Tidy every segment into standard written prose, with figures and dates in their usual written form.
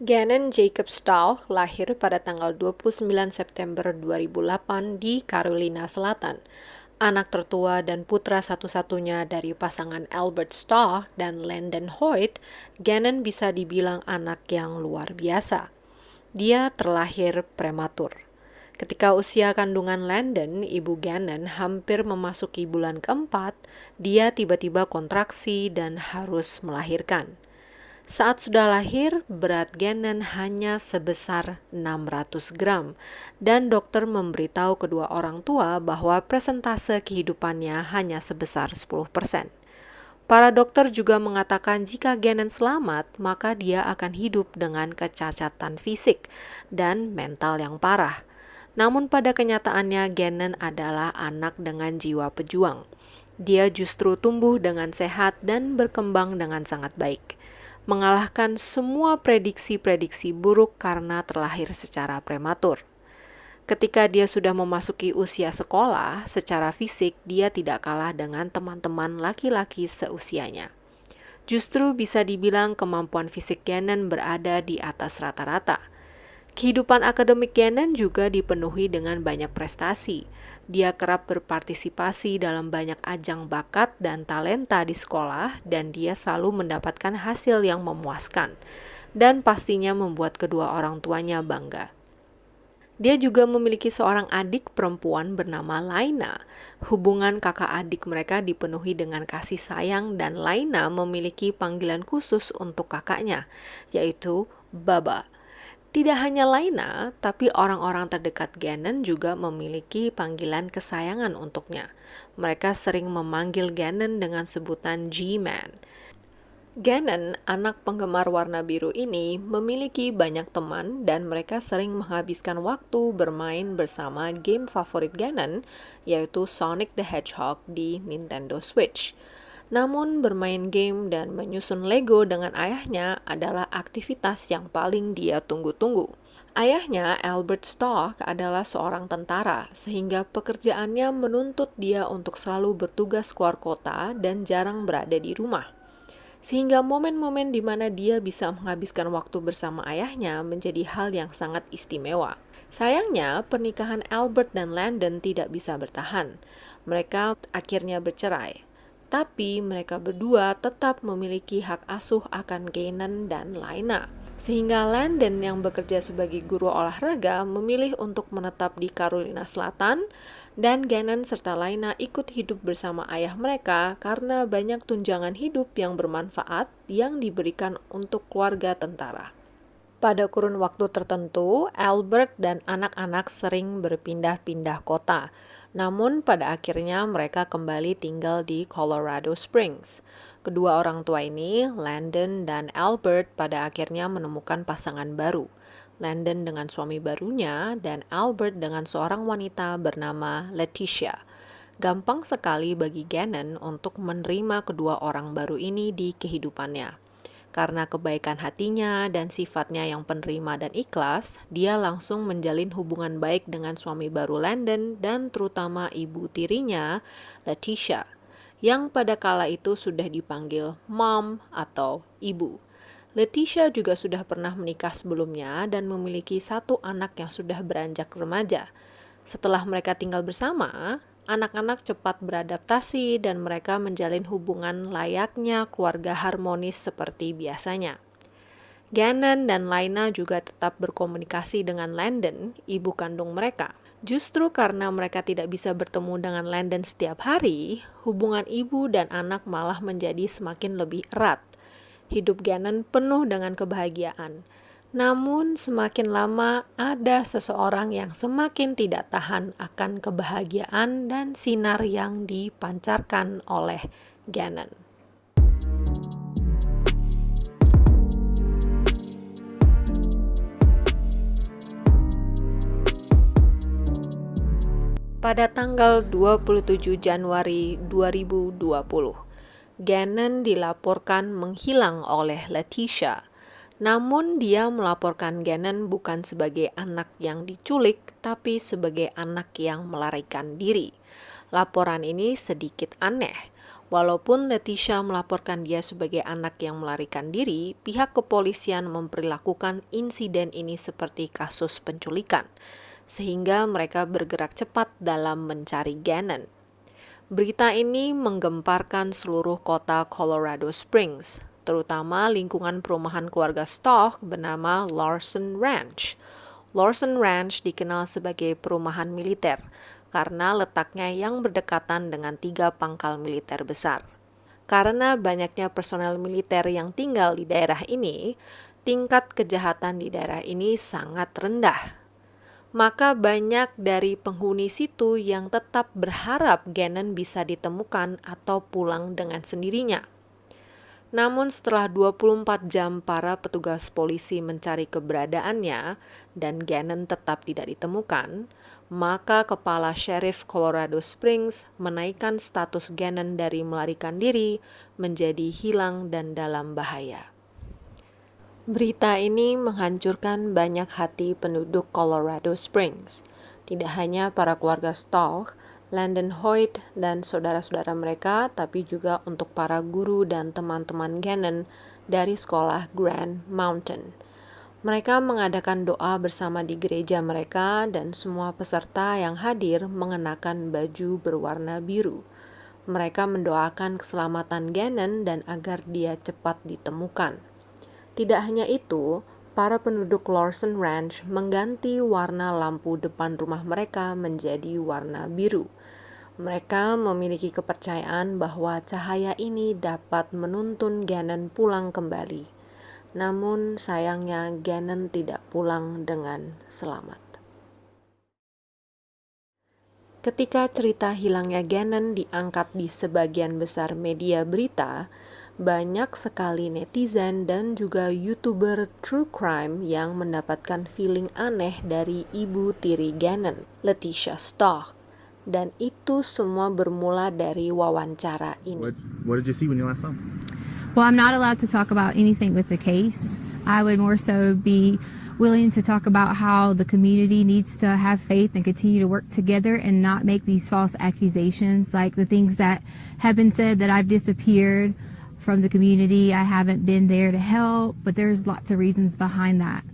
Gannon Jacob Stahl lahir pada tanggal 29 September 2008 di Carolina Selatan. Anak tertua dan putra satu-satunya dari pasangan Albert Stahl dan Landon Hoyt, Gannon bisa dibilang anak yang luar biasa. Dia terlahir prematur. Ketika usia kandungan Landon, ibu Gannon hampir memasuki bulan keempat, dia tiba-tiba kontraksi dan harus melahirkan. Saat sudah lahir, berat Gannon hanya sebesar 600 gram dan dokter memberitahu kedua orang tua bahwa persentase kehidupannya hanya sebesar 10%. Para dokter juga mengatakan jika Gannon selamat, maka dia akan hidup dengan kecacatan fisik dan mental yang parah. Namun pada kenyataannya Gannon adalah anak dengan jiwa pejuang. Dia justru tumbuh dengan sehat dan berkembang dengan sangat baik, mengalahkan semua prediksi-prediksi buruk karena terlahir secara prematur. Ketika dia sudah memasuki usia sekolah, secara fisik dia tidak kalah dengan teman-teman laki-laki seusianya. Justru bisa dibilang kemampuan fisik Gannon berada di atas rata-rata. Kehidupan akademik Gannon juga dipenuhi dengan banyak prestasi. Dia kerap berpartisipasi dalam banyak ajang bakat dan talenta di sekolah, dan dia selalu mendapatkan hasil yang memuaskan, dan pastinya membuat kedua orang tuanya bangga. Dia juga memiliki seorang adik perempuan bernama Laina. Hubungan kakak adik mereka dipenuhi dengan kasih sayang dan Laina memiliki panggilan khusus untuk kakaknya, yaitu Baba. Tidak hanya Laina, tapi orang-orang terdekat Gannon juga memiliki panggilan kesayangan untuknya. Mereka sering memanggil Gannon dengan sebutan G-Man. Gannon, anak penggemar warna biru ini, memiliki banyak teman dan mereka sering menghabiskan waktu bermain bersama game favorit Gannon, yaitu Sonic the Hedgehog di Nintendo Switch. Namun, bermain game dan menyusun Lego dengan ayahnya adalah aktivitas yang paling dia tunggu-tunggu. Ayahnya, Albert Stock, adalah seorang tentara, sehingga pekerjaannya menuntut dia untuk selalu bertugas keluar kota dan jarang berada di rumah. Sehingga momen-momen di mana dia bisa menghabiskan waktu bersama ayahnya menjadi hal yang sangat istimewa. Sayangnya, pernikahan Albert dan Landon tidak bisa bertahan. Mereka akhirnya bercerai. Tapi mereka berdua tetap memiliki hak asuh akan Gannon dan Laina. Sehingga Landon yang bekerja sebagai guru olahraga memilih untuk menetap di Carolina Selatan, dan Gannon serta Laina ikut hidup bersama ayah mereka karena banyak tunjangan hidup yang bermanfaat yang diberikan untuk keluarga tentara. Pada kurun waktu tertentu, Albert dan anak-anak sering berpindah-pindah kota. Namun pada akhirnya mereka kembali tinggal di Colorado Springs. Kedua orang tua ini, Landon dan Albert, pada akhirnya menemukan pasangan baru. Landon dengan suami barunya dan Albert dengan seorang wanita bernama Leticia. Gampang sekali bagi Gannon untuk menerima kedua orang baru ini di kehidupannya. Karena kebaikan hatinya dan sifatnya yang penerima dan ikhlas, dia langsung menjalin hubungan baik dengan suami baru Landon dan terutama ibu tirinya, Leticia, yang pada kala itu sudah dipanggil Mom atau Ibu. Leticia juga sudah pernah menikah sebelumnya dan memiliki satu anak yang sudah beranjak remaja. Setelah mereka tinggal bersama, anak-anak cepat beradaptasi dan mereka menjalin hubungan layaknya keluarga harmonis seperti biasanya. Gannon dan Laina juga tetap berkomunikasi dengan Landon, ibu kandung mereka. Justru karena mereka tidak bisa bertemu dengan Landon setiap hari, hubungan ibu dan anak malah menjadi semakin lebih erat. Hidup Gannon penuh dengan kebahagiaan. Namun semakin lama ada seseorang yang semakin tidak tahan akan kebahagiaan dan sinar yang dipancarkan oleh Gannon. Pada tanggal 27 Januari 2020, Gannon dilaporkan menghilang oleh Leticia. Namun dia melaporkan Gannon bukan sebagai anak yang diculik, tapi sebagai anak yang melarikan diri. Laporan ini sedikit aneh. Walaupun Letitia melaporkan dia sebagai anak yang melarikan diri, pihak kepolisian memperlakukan insiden ini seperti kasus penculikan, sehingga mereka bergerak cepat dalam mencari Gannon. Berita ini menggemparkan seluruh kota Colorado Springs, terutama lingkungan perumahan keluarga Stock bernama Larson Ranch. Larson Ranch dikenal sebagai perumahan militer karena letaknya yang berdekatan dengan 3 pangkal militer besar. Karena banyaknya personel militer yang tinggal di daerah ini, tingkat kejahatan di daerah ini sangat rendah. Maka banyak dari penghuni situ yang tetap berharap Gannon bisa ditemukan atau pulang dengan sendirinya. Namun setelah 24 jam para petugas polisi mencari keberadaannya dan Gannon tetap tidak ditemukan, maka Kepala Sheriff Colorado Springs menaikkan status Gannon dari melarikan diri menjadi hilang dan dalam bahaya. Berita ini menghancurkan banyak hati penduduk Colorado Springs. Tidak hanya para keluarga Stock, Landon Hoyt dan saudara-saudara mereka, tapi juga untuk para guru dan teman-teman Gannon dari sekolah Grand Mountain. Mereka mengadakan doa bersama di gereja mereka dan semua peserta yang hadir mengenakan baju berwarna biru. Mereka mendoakan keselamatan Gannon dan agar dia cepat ditemukan. Tidak hanya itu, para penduduk Larson Ranch mengganti warna lampu depan rumah mereka menjadi warna biru. Mereka memiliki kepercayaan bahwa cahaya ini dapat menuntun Gannon pulang kembali. Namun sayangnya Gannon tidak pulang dengan selamat. Ketika cerita hilangnya Gannon diangkat di sebagian besar media berita, banyak sekali netizen dan juga YouTuber true crime yang mendapatkan feeling aneh dari ibu tiri Gannon, Letitia Stock. Dan itu semua bermula dari wawancara ini. What did you see when you last saw him? Well, I'm not allowed to talk about anything with the case. I would more so be willing to talk about how the community needs to have faith and continue to work together and not make these false accusations, like the things that have been said that I've disappeared from the community. I haven't been there to help, but there's lots of reasons behind that.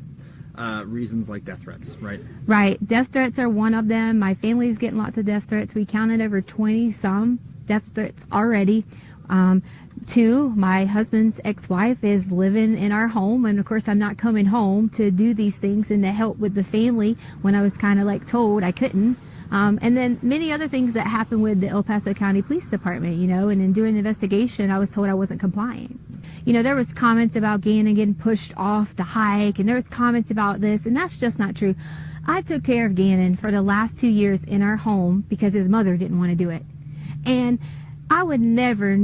Reasons like death threats, right? Right. Death threats are one of them. My family's getting lots of death threats. We counted over 20-some death threats already. Two, my husband's ex-wife is living in our home, and of course I'm not coming home to do these things and to help with the family when I was kind of like told I couldn't. And then many other things that happened with the El Paso County Police Department, and in doing the investigation, I was told I wasn't complying. There was comments about Gannon getting pushed off the hike, and there was comments about this, and that's just not true. I took care of Gannon for the last 2 years in our home because his mother didn't want to do it. And I would never,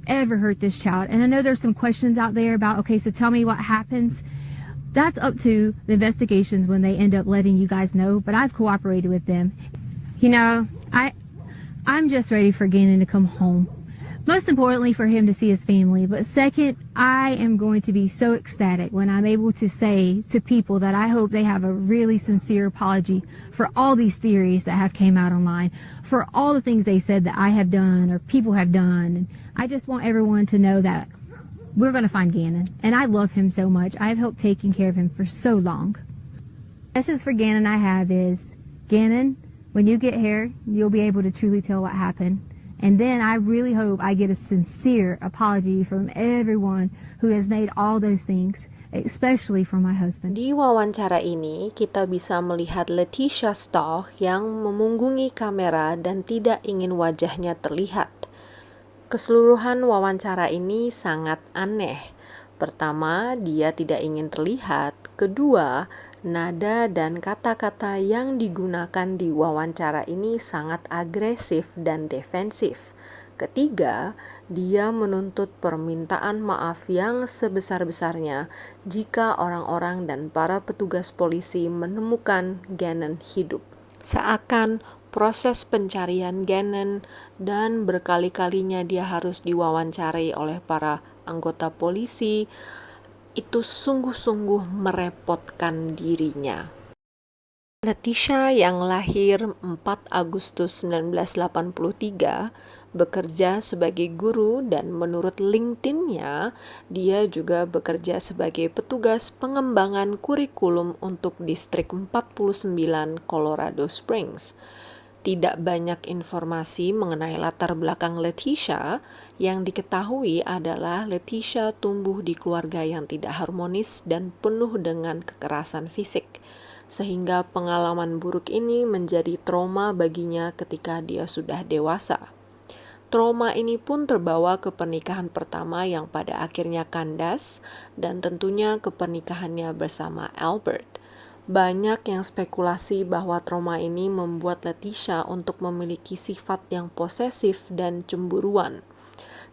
ever hurt this child. And I know there's some questions out there about, okay, so tell me what happens. That's up to the investigations when they end up letting you guys know, but I've cooperated with them. I'm just ready for Gannon to come home. Most importantly, for him to see his family. But second, I am going to be so ecstatic when I'm able to say to people that I hope they have a really sincere apology for all these theories that have came out online, for all the things they said that I have done or people have done. And I just want everyone to know that we're going to find Gannon. And I love him so much. I've helped taking care of him for so long. The message for Gannon I have is, Gannon, when you get here, you'll be able to truly tell what happened. And then I really hope I get a sincere apology from everyone who has made all those things, especially from my husband. Di wawancara ini, kita bisa melihat Letitia Stock yang memunggungi kamera dan tidak ingin wajahnya terlihat. Keseluruhan wawancara ini sangat aneh. Pertama, dia tidak ingin terlihat. Kedua, nada dan kata-kata yang digunakan di wawancara ini sangat agresif dan defensif. Ketiga, dia menuntut permintaan maaf yang sebesar-besarnya jika orang-orang dan para petugas polisi menemukan Gannon hidup. Seakan proses pencarian Gannon dan berkali-kalinya dia harus diwawancarai oleh para anggota polisi itu sungguh-sungguh merepotkan dirinya. Letitia yang lahir 4 Agustus 1983 bekerja sebagai guru, dan menurut LinkedIn-nya, dia juga bekerja sebagai petugas pengembangan kurikulum untuk Distrik 49 Colorado Springs. Tidak banyak informasi mengenai latar belakang Leticia. Yang diketahui adalah Leticia tumbuh di keluarga yang tidak harmonis dan penuh dengan kekerasan fisik, sehingga pengalaman buruk ini menjadi trauma baginya ketika dia sudah dewasa. Trauma ini pun terbawa ke pernikahan pertama yang pada akhirnya kandas, dan tentunya ke pernikahannya bersama Albert. Banyak yang spekulasi bahwa trauma ini membuat Leticia untuk memiliki sifat yang posesif dan cemburuan.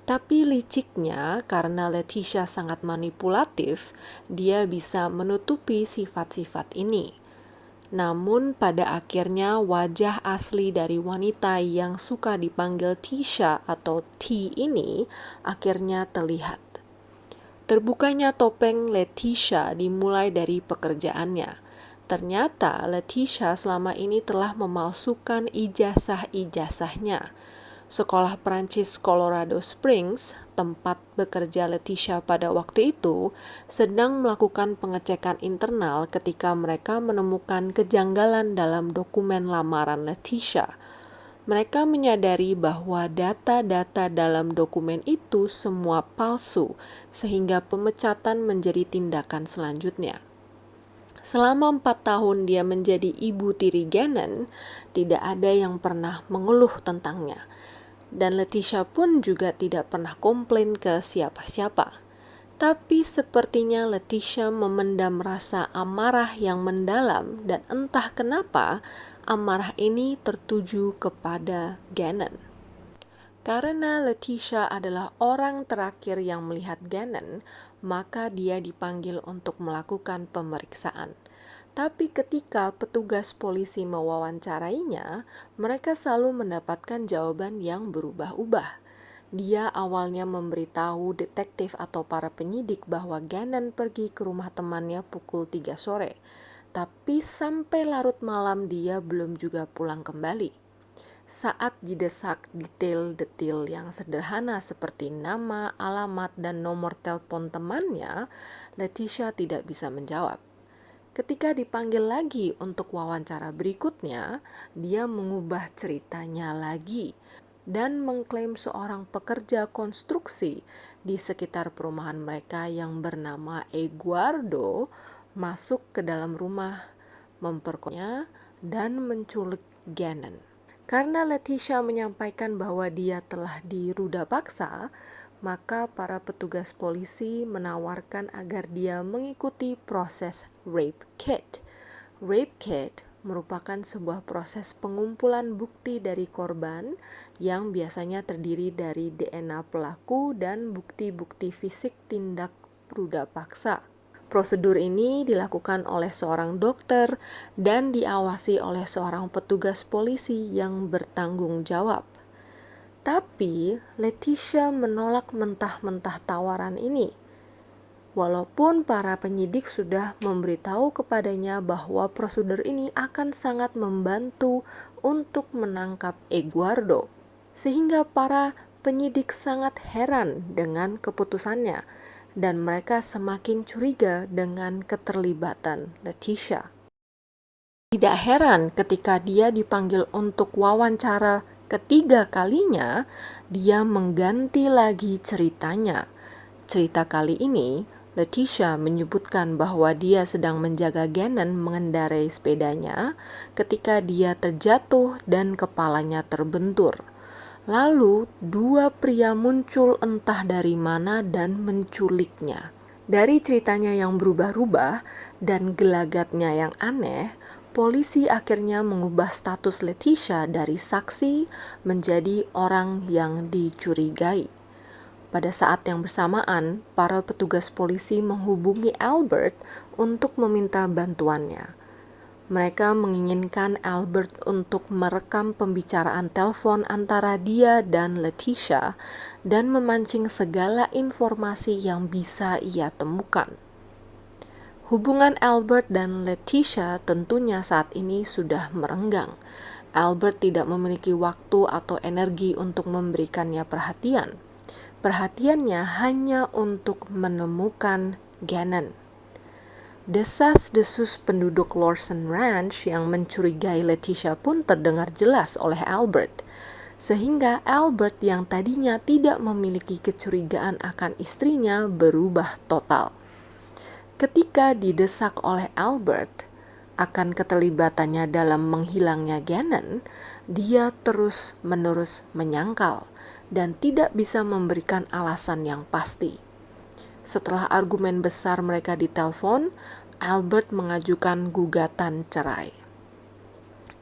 Tapi liciknya, karena Leticia sangat manipulatif, dia bisa menutupi sifat-sifat ini. Namun pada akhirnya wajah asli dari wanita yang suka dipanggil Tisha atau T ini akhirnya terlihat. Terbukanya topeng Leticia dimulai dari pekerjaannya. Ternyata Leticia selama ini telah memalsukan ijazah-ijazahnya. Sekolah Perancis Colorado Springs, tempat bekerja Leticia pada waktu itu, sedang melakukan pengecekan internal ketika mereka menemukan kejanggalan dalam dokumen lamaran Leticia. Mereka menyadari bahwa data-data dalam dokumen itu semua palsu, sehingga pemecatan menjadi tindakan selanjutnya. Selama 4 tahun dia menjadi ibu tiri Gannon, tidak ada yang pernah mengeluh tentangnya. Dan Leticia pun juga tidak pernah komplain ke siapa-siapa. Tapi sepertinya Leticia memendam rasa amarah yang mendalam, dan entah kenapa amarah ini tertuju kepada Gannon. Karena Leticia adalah orang terakhir yang melihat Gannon, maka dia dipanggil untuk melakukan pemeriksaan. Tapi ketika petugas polisi mewawancarainya, mereka selalu mendapatkan jawaban yang berubah-ubah. Dia awalnya memberitahu detektif atau para penyidik bahwa Gannon pergi ke rumah temannya pukul 3 sore. Tapi sampai larut malam dia belum juga pulang kembali. Saat didesak detail-detail yang sederhana seperti nama, alamat, dan nomor telepon temannya, Leticia tidak bisa menjawab. Ketika dipanggil lagi untuk wawancara berikutnya, dia mengubah ceritanya lagi dan mengklaim seorang pekerja konstruksi di sekitar perumahan mereka yang bernama Eduardo masuk ke dalam rumah, memperkosa dan menculik Gannon. Karena Leticia menyampaikan bahwa dia telah diruda paksa, maka para petugas polisi menawarkan agar dia mengikuti proses rape kit. Rape kit merupakan sebuah proses pengumpulan bukti dari korban yang biasanya terdiri dari DNA pelaku dan bukti-bukti fisik tindak ruda paksa. Prosedur ini dilakukan oleh seorang dokter dan diawasi oleh seorang petugas polisi yang bertanggung jawab. Tapi Leticia menolak mentah-mentah tawaran ini. Walaupun para penyidik sudah memberitahu kepadanya bahwa prosedur ini akan sangat membantu untuk menangkap Eduardo, sehingga para penyidik sangat heran dengan keputusannya. Dan mereka semakin curiga dengan keterlibatan Leticia. Tidak heran ketika dia dipanggil untuk wawancara ketiga kalinya, dia mengganti lagi ceritanya. Cerita kali ini, Leticia menyebutkan bahwa dia sedang menjaga Gannon mengendarai sepedanya ketika dia terjatuh dan kepalanya terbentur. Lalu, dua pria muncul entah dari mana dan menculiknya. Dari ceritanya yang berubah-ubah dan gelagatnya yang aneh, polisi akhirnya mengubah status Leticia dari saksi menjadi orang yang dicurigai. Pada saat yang bersamaan, para petugas polisi menghubungi Albert untuk meminta bantuannya. Mereka menginginkan Albert untuk merekam pembicaraan telepon antara dia dan Leticia dan memancing segala informasi yang bisa ia temukan. Hubungan Albert dan Leticia tentunya saat ini sudah merenggang, Albert tidak memiliki waktu atau energi untuk memberikannya perhatian. Perhatiannya hanya untuk menemukan Gannon. Desas-desus penduduk Lawson Ranch yang mencurigai Leticia pun terdengar jelas oleh Albert, sehingga Albert yang tadinya tidak memiliki kecurigaan akan istrinya berubah total. Ketika didesak oleh Albert akan keterlibatannya dalam menghilangnya Gannon, dia terus-menerus menyangkal dan tidak bisa memberikan alasan yang pasti. Setelah argumen besar mereka ditelepon, Albert mengajukan gugatan cerai.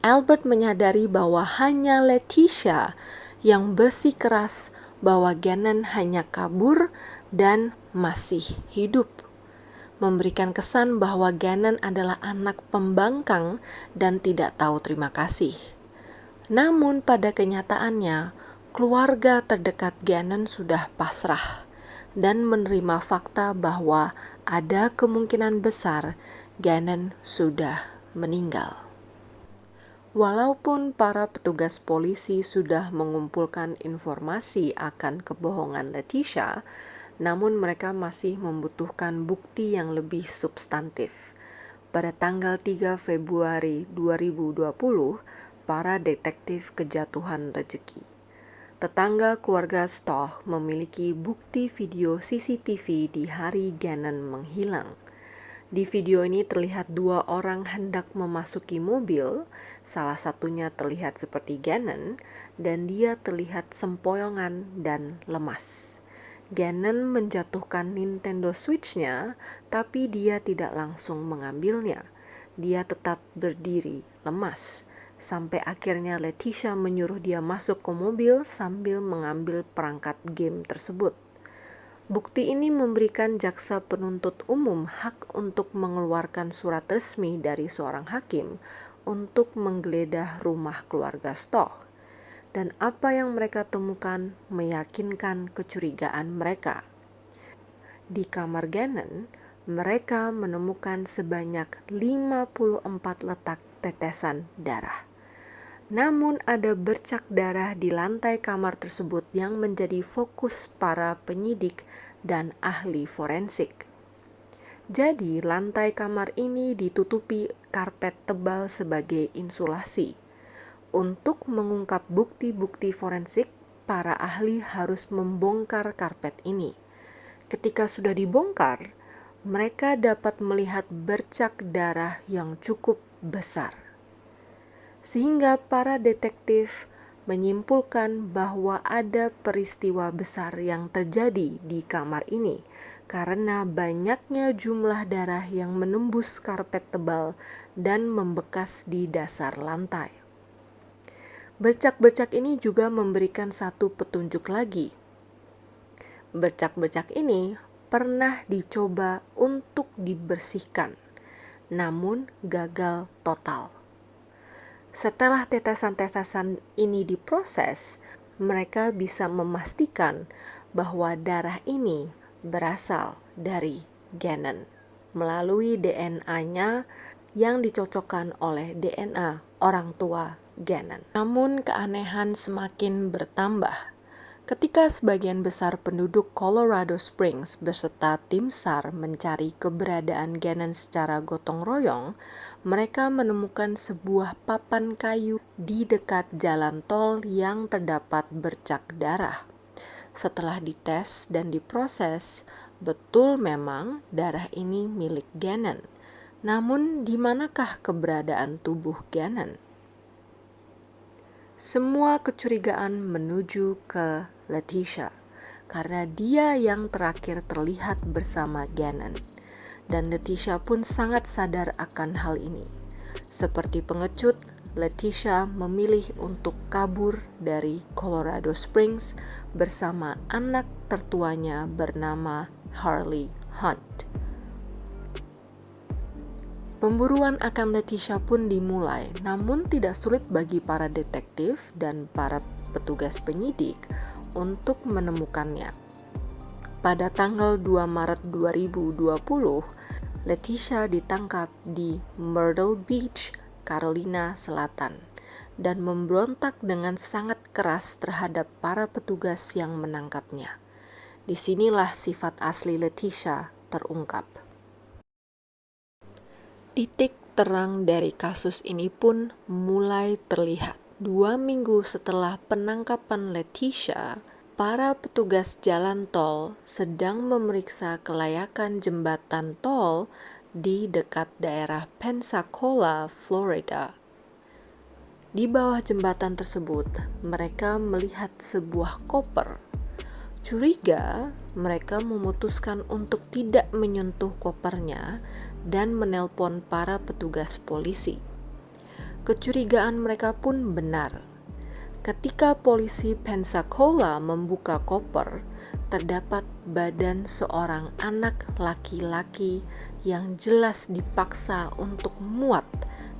Albert menyadari bahwa hanya Leticia yang bersikeras bahwa Gannon hanya kabur dan masih hidup, memberikan kesan bahwa Gannon adalah anak pembangkang dan tidak tahu terima kasih. Namun pada kenyataannya, keluarga terdekat Gannon sudah pasrah dan menerima fakta bahwa ada kemungkinan besar Gannon sudah meninggal. Walaupun para petugas polisi sudah mengumpulkan informasi akan kebohongan Leticia, namun mereka masih membutuhkan bukti yang lebih substantif. Pada tanggal 3 Februari 2020, para detektif kejatuhan rejeki. Tetangga keluarga Stoch memiliki bukti video CCTV di hari Gannon menghilang. Di video ini terlihat dua orang hendak memasuki mobil, salah satunya terlihat seperti Gannon, dan dia terlihat sempoyongan dan lemas. Gannon menjatuhkan Nintendo Switch-nya, tapi dia tidak langsung mengambilnya. Dia tetap berdiri, lemas, sampai akhirnya Leticia menyuruh dia masuk ke mobil sambil mengambil perangkat game tersebut. Bukti ini memberikan jaksa penuntut umum hak untuk mengeluarkan surat resmi dari seorang hakim untuk menggeledah rumah keluarga Stoch. Dan apa yang mereka temukan meyakinkan kecurigaan mereka. Di kamar Gannon, mereka menemukan sebanyak 54 letak tetesan darah. Namun ada bercak darah di lantai kamar tersebut yang menjadi fokus para penyidik dan ahli forensik. Jadi lantai kamar ini ditutupi karpet tebal sebagai insulasi. Untuk mengungkap bukti-bukti forensik, para ahli harus membongkar karpet ini. Ketika sudah dibongkar, mereka dapat melihat bercak darah yang cukup besar. Sehingga para detektif menyimpulkan bahwa ada peristiwa besar yang terjadi di kamar ini karena banyaknya jumlah darah yang menembus karpet tebal dan membekas di dasar lantai. Bercak-bercak ini juga memberikan satu petunjuk lagi. Bercak-bercak ini pernah dicoba untuk dibersihkan, namun gagal total. Setelah tetesan-tetesan ini diproses, mereka bisa memastikan bahwa darah ini berasal dari Gannon melalui DNA-nya yang dicocokkan oleh DNA orang tua Gannon. Namun keanehan semakin bertambah. Ketika sebagian besar penduduk Colorado Springs beserta tim SAR mencari keberadaan Gannon secara gotong royong, mereka menemukan sebuah papan kayu di dekat jalan tol yang terdapat bercak darah. Setelah dites dan diproses, betul memang darah ini milik Gannon. Namun di manakah keberadaan tubuh Gannon? Semua kecurigaan menuju ke Leticia, karena dia yang terakhir terlihat bersama Gannon. Dan Leticia pun sangat sadar akan hal ini. Seperti pengecut, Leticia memilih untuk kabur dari Colorado Springs bersama anak tertuanya bernama Harley Hunt. Pemburuan akan Leticia pun dimulai, namun tidak sulit bagi para detektif dan para petugas penyidik untuk menemukannya. Pada tanggal 2 Maret 2020, Leticia ditangkap di Myrtle Beach, Carolina Selatan, dan memberontak dengan sangat keras terhadap para petugas yang menangkapnya. Disinilah sifat asli Letitia terungkap. Titik terang dari kasus ini pun mulai terlihat. 2 minggu setelah penangkapan Letitia, para petugas jalan tol sedang memeriksa kelayakan jembatan tol di dekat daerah Pensacola, Florida. Di bawah jembatan tersebut, mereka melihat sebuah koper. Curiga, mereka memutuskan untuk tidak menyentuh kopernya dan menelpon para petugas polisi. Kecurigaan mereka pun benar. Ketika polisi Pensacola membuka koper, terdapat badan seorang anak laki-laki yang jelas dipaksa untuk muat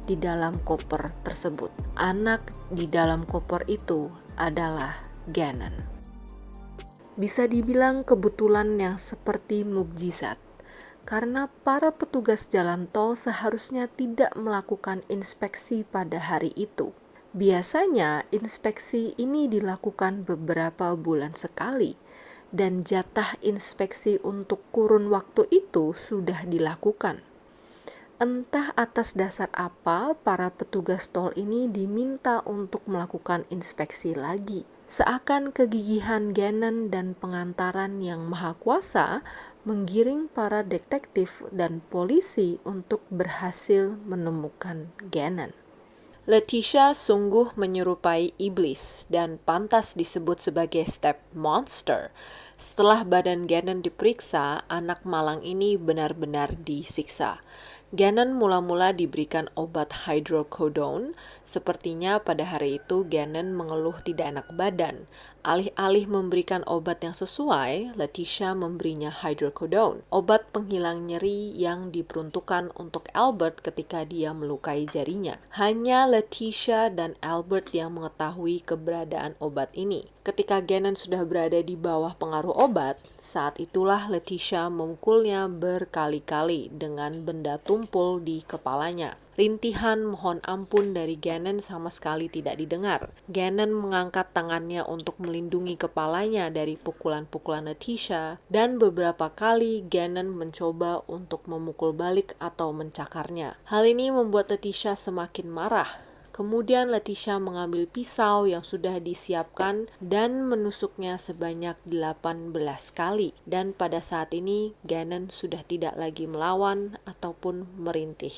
di dalam koper tersebut. Anak di dalam koper itu adalah Gannon. Bisa dibilang kebetulan yang seperti mukjizat, karena para petugas jalan tol seharusnya tidak melakukan inspeksi pada hari itu. Biasanya inspeksi ini dilakukan beberapa bulan sekali, dan jatah inspeksi untuk kurun waktu itu sudah dilakukan. Entah atas dasar apa para petugas tol ini diminta untuk melakukan inspeksi lagi. Seakan kegigihan Gannon dan pengantaran yang maha kuasa menggiring para detektif dan polisi untuk berhasil menemukan Gannon. Letitia sungguh menyerupai iblis dan pantas disebut sebagai step monster. Setelah badan Gannon diperiksa, anak malang ini benar-benar disiksa. Gannon mula-mula diberikan obat hydrocodone. Sepertinya pada hari itu Gannon mengeluh tidak enak badan. Alih-alih memberikan obat yang sesuai, Letitia memberinya hydrocodone, obat penghilang nyeri yang diperuntukkan untuk Albert ketika dia melukai jarinya. Hanya Letitia dan Albert yang mengetahui keberadaan obat ini. Ketika Gannon sudah berada di bawah pengaruh obat, saat itulah Letitia memukulnya berkali-kali dengan benda tumpul di kepalanya. Rintihan mohon ampun dari Gannon sama sekali tidak didengar. Gannon mengangkat tangannya untuk melindungi kepalanya dari pukulan-pukulan Letitia, dan beberapa kali Gannon mencoba untuk memukul balik atau mencakarnya. Hal ini membuat Letitia semakin marah. Kemudian Letitia mengambil pisau yang sudah disiapkan dan menusuknya sebanyak 18 kali. Dan pada saat ini Gannon sudah tidak lagi melawan ataupun merintih.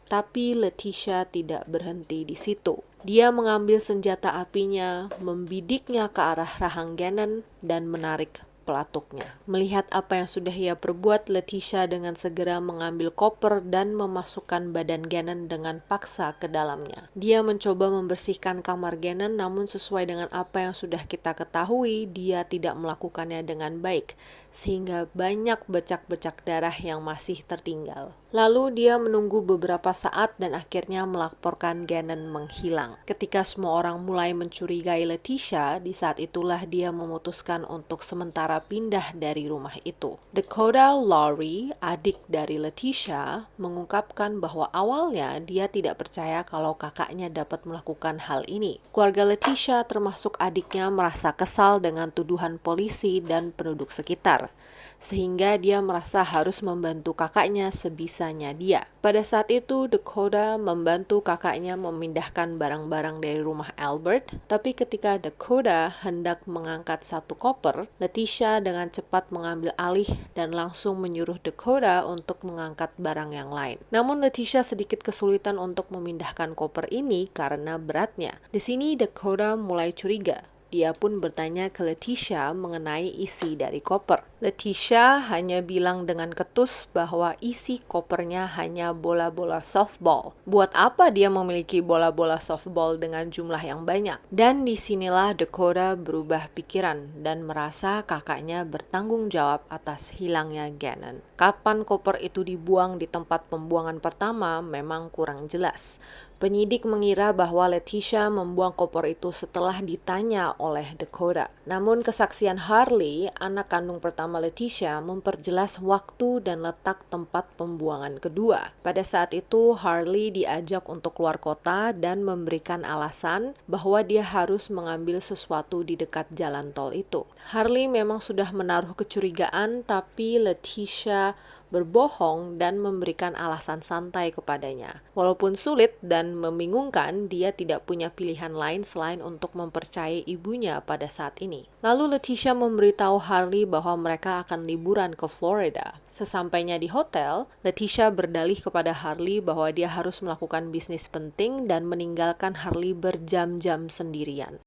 Tapi Letitia tidak berhenti di situ. Dia mengambil senjata apinya, membidiknya ke arah rahang Gannon dan menarik pelatuknya. Melihat apa yang sudah ia perbuat, Letitia dengan segera mengambil koper dan memasukkan badan Gannon dengan paksa ke dalamnya. Dia mencoba membersihkan kamar Gannon, namun sesuai dengan apa yang sudah kita ketahui, dia tidak melakukannya dengan baik, sehingga banyak becak-becak darah yang masih tertinggal. Lalu dia menunggu beberapa saat dan akhirnya melaporkan Gannon menghilang. Ketika semua orang mulai mencurigai Letitia, di saat itulah dia memutuskan untuk sementara pindah dari rumah itu. Dakota Lowry, adik dari Letitia, mengungkapkan bahwa awalnya dia tidak percaya kalau kakaknya dapat melakukan hal ini. Keluarga Letitia termasuk adiknya merasa kesal dengan tuduhan polisi dan penduduk sekitar, sehingga dia merasa harus membantu kakaknya sebisanya dia. Pada saat itu, Dakota membantu kakaknya memindahkan barang-barang dari rumah Albert, tapi ketika Dakota hendak mengangkat satu koper, Letitia dengan cepat mengambil alih dan langsung menyuruh Dakota untuk mengangkat barang yang lain. Namun Letitia sedikit kesulitan untuk memindahkan koper ini karena beratnya. Di sini Dakota mulai curiga. Dia pun bertanya ke Letitia mengenai isi dari koper. Letitia hanya bilang dengan ketus bahwa isi kopernya hanya bola-bola softball. Buat apa dia memiliki bola-bola softball dengan jumlah yang banyak? Dan disinilah Dakota berubah pikiran dan merasa kakaknya bertanggung jawab atas hilangnya Gannon. kapan koper itu dibuang di tempat pembuangan pertama memang kurang jelas. Penyidik mengira bahwa Letitia membuang koper itu setelah ditanya oleh Dakota. Namun kesaksian Harley, anak kandung pertama Letitia, memperjelas waktu dan letak tempat pembuangan kedua. Pada saat itu, Harley diajak untuk keluar kota dan memberikan alasan bahwa dia harus mengambil sesuatu di dekat jalan tol itu. Harley memang sudah menaruh kecurigaan, tapi Letitia berbohong dan memberikan alasan santai kepadanya. Walaupun sulit dan membingungkan, dia tidak punya pilihan lain selain untuk mempercayai ibunya pada saat ini. Lalu Letitia memberitahu Harley bahwa mereka akan liburan ke Florida. Sesampainya di hotel, Letitia berdalih kepada Harley bahwa dia harus melakukan bisnis penting dan meninggalkan Harley berjam-jam sendirian.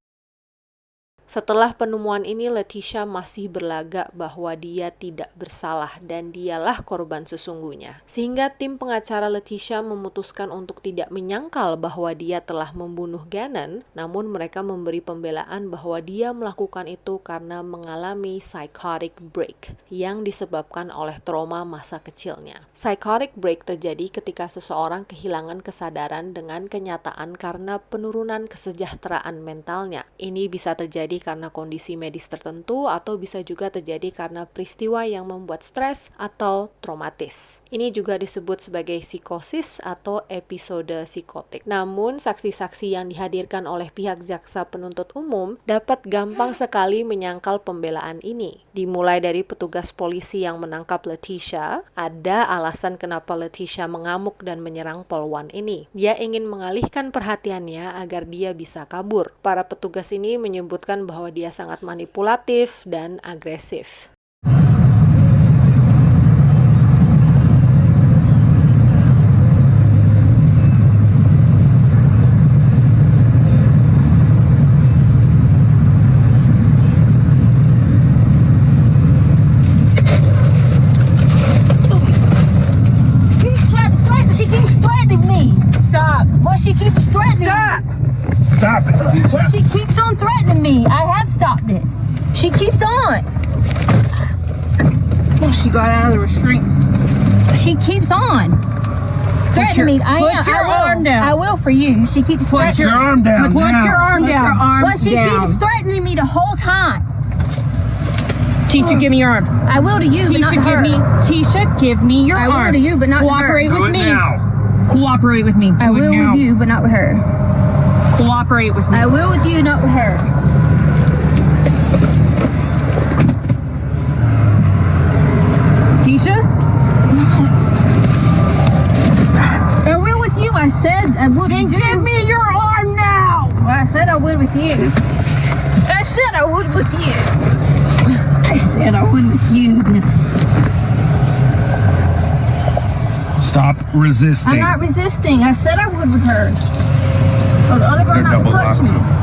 Setelah penemuan ini, Letitia masih berlagak bahwa dia tidak bersalah dan dialah korban sesungguhnya. Sehingga tim pengacara Letitia memutuskan untuk tidak menyangkal bahwa dia telah membunuh Gannon, namun mereka memberi pembelaan bahwa dia melakukan itu karena mengalami psychotic break yang disebabkan oleh trauma masa kecilnya. Psychotic break terjadi ketika seseorang kehilangan kesadaran dengan kenyataan karena penurunan kesejahteraan mentalnya. Ini bisa terjadi karena kondisi medis tertentu atau bisa juga terjadi karena peristiwa yang membuat stres atau traumatis. Ini juga disebut sebagai psikosis atau episode psikotik. Namun, saksi-saksi yang dihadirkan oleh pihak jaksa penuntut umum dapat gampang sekali menyangkal pembelaan ini. Dimulai dari petugas polisi yang menangkap Letitia, ada alasan kenapa Letitia mengamuk dan menyerang polwan ini. Dia ingin mengalihkan perhatiannya agar dia bisa kabur. Para petugas ini menyebutkan bahwa dia sangat manipulatif dan agresif. She keeps threatening me. Stop. Well, she keeps threatening me. Stop it. Well, she keeps on threatening me. I have stopped it. She keeps on. Well, she got out of the restraints. She keeps on threatening me. Put your arm down. I will for you. She keeps Put threatening. your arm down. Put now. your arm Put down. Your arm Well, she down. keeps threatening me the whole time. Tisha, give me your arm. I will to you, but not to her. Tisha, give me your I will arm. to you, but not to her. Cooperate Do with it me. now. Cooperate with me. I Do it will now. with you, but not with her. Cooperate with me. I will with you, not with her. Tisha? I will with you. I said I would Then with you. give me your arm now. Well, I said I would with you. I said I would with you. I said I would with you, Miss. Stop resisting. I'm not resisting. I said I would with her. Well, the other girl They're not to double touch me. locked.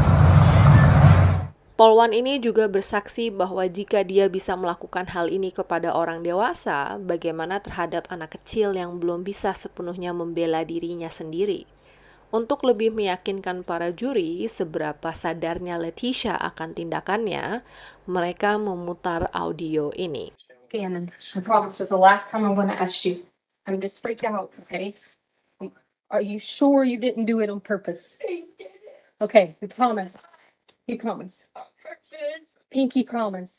Polwan ini juga bersaksi bahwa jika dia bisa melakukan hal ini kepada orang dewasa, bagaimana terhadap anak kecil yang belum bisa sepenuhnya membela dirinya sendiri. Untuk lebih meyakinkan para juri seberapa sadarnya Letitia akan tindakannya, mereka memutar audio ini. Gannon, I promise it's the last time I'm going to ask you. I'm just freaked out, okay? Are you sure you didn't do it on purpose? Okay, we promise. You promise. Pinky promise.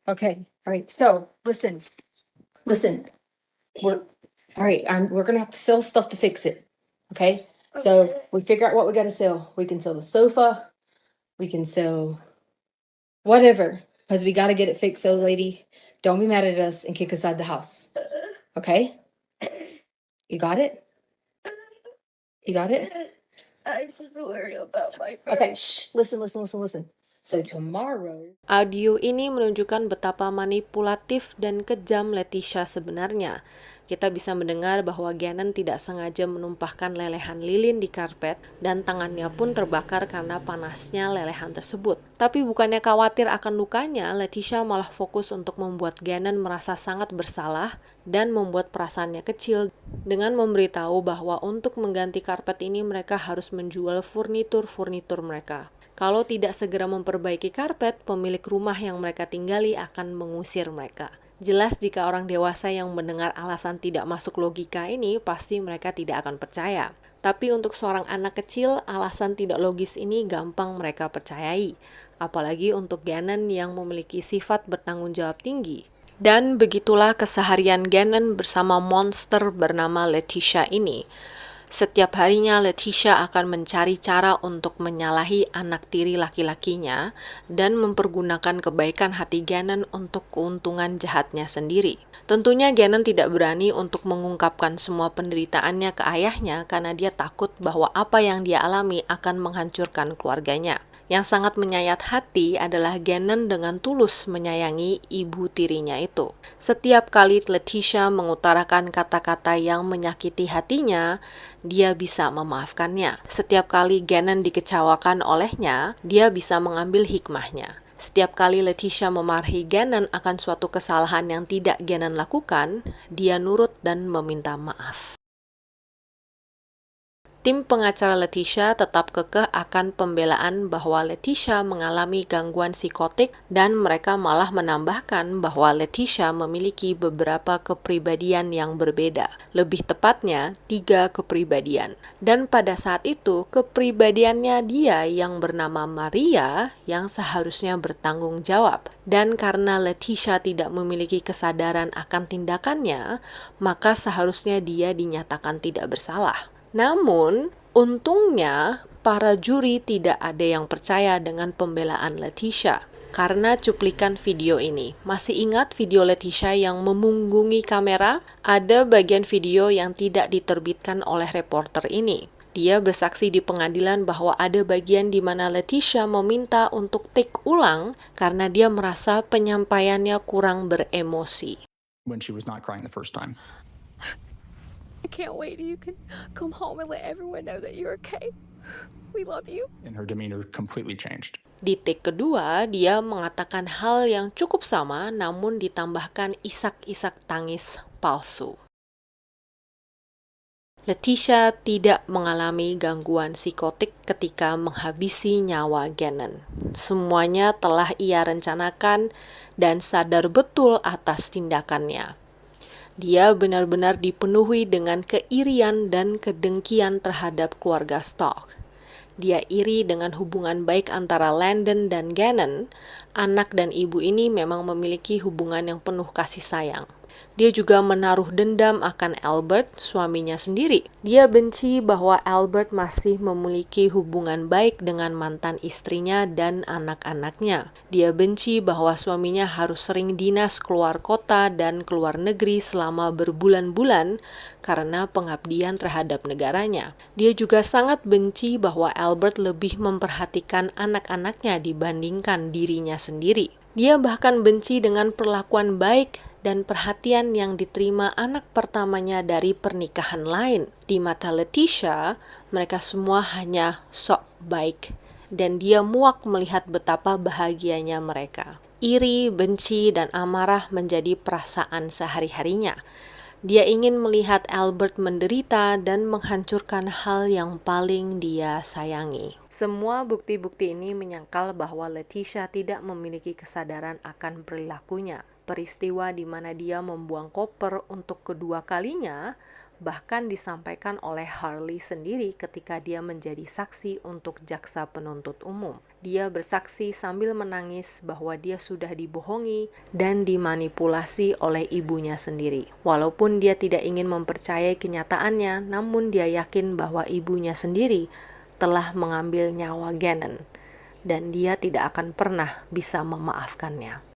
Okay, all right. So listen. We're all right. We're gonna have to sell stuff to fix it. Okay. So we figure out what we gotta sell. We can sell the sofa. We can sell whatever, because we gotta get it fixed. So, lady, don't be mad at us and kick us out of the house. Okay. You got it? You got it? I'm just worried about my Okay, shh. Listen. So tomorrow. Audio ini menunjukkan betapa manipulatif dan kejam Letitia sebenarnya. Kita bisa mendengar bahwa Gannon tidak sengaja menumpahkan lelehan lilin di karpet dan tangannya pun terbakar karena panasnya lelehan tersebut. Tapi bukannya khawatir akan lukanya, Letitia malah fokus untuk membuat Gannon merasa sangat bersalah dan membuat perasaannya kecil dengan memberitahu bahwa untuk mengganti karpet ini mereka harus menjual furnitur-furnitur mereka. Kalau tidak segera memperbaiki karpet, pemilik rumah yang mereka tinggali akan mengusir mereka. Jelas jika orang dewasa yang mendengar alasan tidak masuk logika ini, pasti mereka tidak akan percaya. Tapi untuk seorang anak kecil, alasan tidak logis ini gampang mereka percayai. Apalagi untuk Gannon yang memiliki sifat bertanggung jawab tinggi. Dan begitulah keseharian Gannon bersama monster bernama Letitia ini. Setiap harinya Letitia akan mencari cara untuk menyalahi anak tiri laki-lakinya dan mempergunakan kebaikan hati Gannon untuk keuntungan jahatnya sendiri. Tentunya Gannon tidak berani untuk mengungkapkan semua penderitaannya ke ayahnya karena dia takut bahwa apa yang dia alami akan menghancurkan keluarganya. Yang sangat menyayat hati adalah Gannon dengan tulus menyayangi ibu tirinya itu. Setiap kali Letitia mengutarakan kata-kata yang menyakiti hatinya, dia bisa memaafkannya. Setiap kali Gannon dikecewakan olehnya, dia bisa mengambil hikmahnya. Setiap kali Letitia memarahi Gannon akan suatu kesalahan yang tidak Gannon lakukan, dia nurut dan meminta maaf. Tim pengacara Letitia tetap kekeh akan pembelaan bahwa Letitia mengalami gangguan psikotik dan mereka malah menambahkan bahwa Letitia memiliki beberapa kepribadian yang berbeda. Lebih tepatnya, 3 kepribadian. Dan pada saat itu, kepribadiannya dia yang bernama Maria yang seharusnya bertanggung jawab. Dan karena Letitia tidak memiliki kesadaran akan tindakannya, maka seharusnya dia dinyatakan tidak bersalah. Namun, untungnya para juri tidak ada yang percaya dengan pembelaan Letitia karena cuplikan video ini. Masih ingat video Letitia yang memunggungi kamera? Ada bagian video yang tidak diterbitkan oleh reporter ini. Dia bersaksi di pengadilan bahwa ada bagian di mana Letitia meminta untuk take ulang karena dia merasa penyampaiannya kurang beremosi. When she was not crying the first time. I can't wait till you can come home and let everyone know that you're okay. We love you. And her demeanor completely changed. Di take kedua, dia mengatakan hal yang cukup sama namun ditambahkan isak-isak tangis palsu. Letitia tidak mengalami gangguan psikotik ketika menghabisi nyawa Gannon. Semuanya telah ia rencanakan dan sadar betul atas tindakannya. Dia benar-benar dipenuhi dengan keirian dan kedengkian terhadap keluarga Stark. Dia iri dengan hubungan baik antara Landon dan Gannon. Anak dan ibu ini memang memiliki hubungan yang penuh kasih sayang. Dia juga menaruh dendam akan Albert, suaminya sendiri. Dia benci bahwa Albert masih memiliki hubungan baik dengan mantan istrinya dan anak-anaknya. Dia benci bahwa suaminya harus sering dinas keluar kota dan keluar negeri selama berbulan-bulan karena pengabdian terhadap negaranya. Dia juga sangat benci bahwa Albert lebih memperhatikan anak-anaknya dibandingkan dirinya sendiri. Dia bahkan benci dengan perlakuan baik dan perhatian yang diterima anak pertamanya dari pernikahan lain. Di mata Letitia, mereka semua hanya sok baik, dan dia muak melihat betapa bahagianya mereka. Iri, benci, dan amarah menjadi perasaan sehari-harinya. Dia ingin melihat Albert menderita dan menghancurkan hal yang paling dia sayangi. Semua bukti-bukti ini menyangkal bahwa Letitia tidak memiliki kesadaran akan perilakunya. Peristiwa di mana dia membuang koper untuk kedua kalinya bahkan disampaikan oleh Harley sendiri ketika dia menjadi saksi untuk jaksa penuntut umum. Dia bersaksi sambil menangis bahwa dia sudah dibohongi dan dimanipulasi oleh ibunya sendiri. Walaupun dia tidak ingin mempercayai kenyataannya, namun dia yakin bahwa ibunya sendiri telah mengambil nyawa Gannon dan dia tidak akan pernah bisa memaafkannya.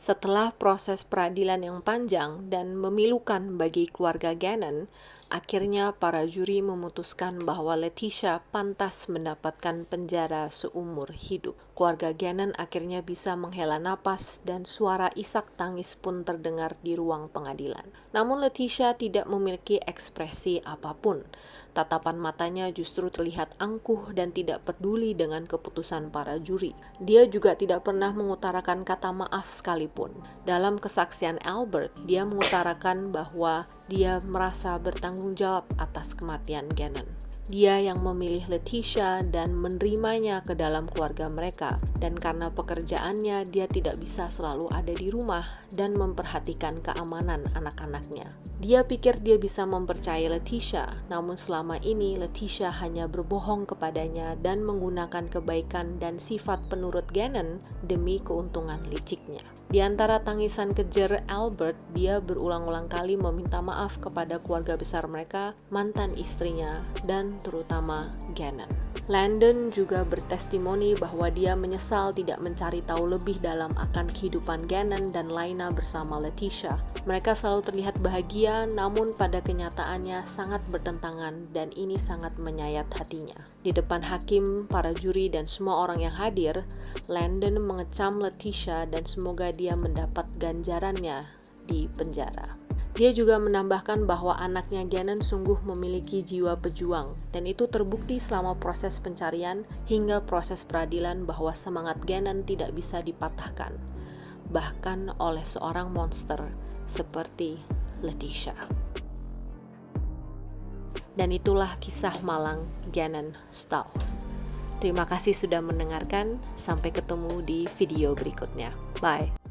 Setelah proses peradilan yang panjang dan memilukan bagi keluarga Gannon, akhirnya para juri memutuskan bahwa Letitia pantas mendapatkan penjara seumur hidup. Keluarga Gannon akhirnya bisa menghela napas dan suara isak tangis pun terdengar di ruang pengadilan. Namun Letitia tidak memiliki ekspresi apapun. Tatapan matanya justru terlihat angkuh dan tidak peduli dengan keputusan para juri. Dia juga tidak pernah mengutarakan kata maaf sekalipun. Dalam kesaksian Albert, dia mengutarakan bahwa dia merasa bertanggung jawab atas kematian Gannon. Dia yang memilih Letitia dan menerimanya ke dalam keluarga mereka. Dan karena pekerjaannya, dia tidak bisa selalu ada di rumah dan memperhatikan keamanan anak-anaknya. Dia pikir dia bisa mempercayai Letitia, namun selama ini Letitia hanya berbohong kepadanya dan menggunakan kebaikan dan sifat penurut Gannon demi keuntungan liciknya. Di antara tangisan kejer Albert, dia berulang-ulang kali meminta maaf kepada keluarga besar mereka, mantan istrinya, dan terutama Gannon. Landon juga bertestimoni bahwa dia menyesal tidak mencari tahu lebih dalam akan kehidupan Gannon dan Lina bersama Letitia. Mereka selalu terlihat bahagia, namun pada kenyataannya sangat bertentangan dan ini sangat menyayat hatinya. Di depan hakim, para juri, dan semua orang yang hadir, Landon mengecam Letitia dan semoga dia mendapat ganjarannya di penjara. Dia juga menambahkan bahwa anaknya Gannon sungguh memiliki jiwa pejuang, dan itu terbukti selama proses pencarian hingga proses peradilan bahwa semangat Gannon tidak bisa dipatahkan, bahkan oleh seorang monster seperti Letitia. Dan itulah kisah malang Gannon Stauch. Terima kasih sudah mendengarkan, sampai ketemu di video berikutnya. Bye.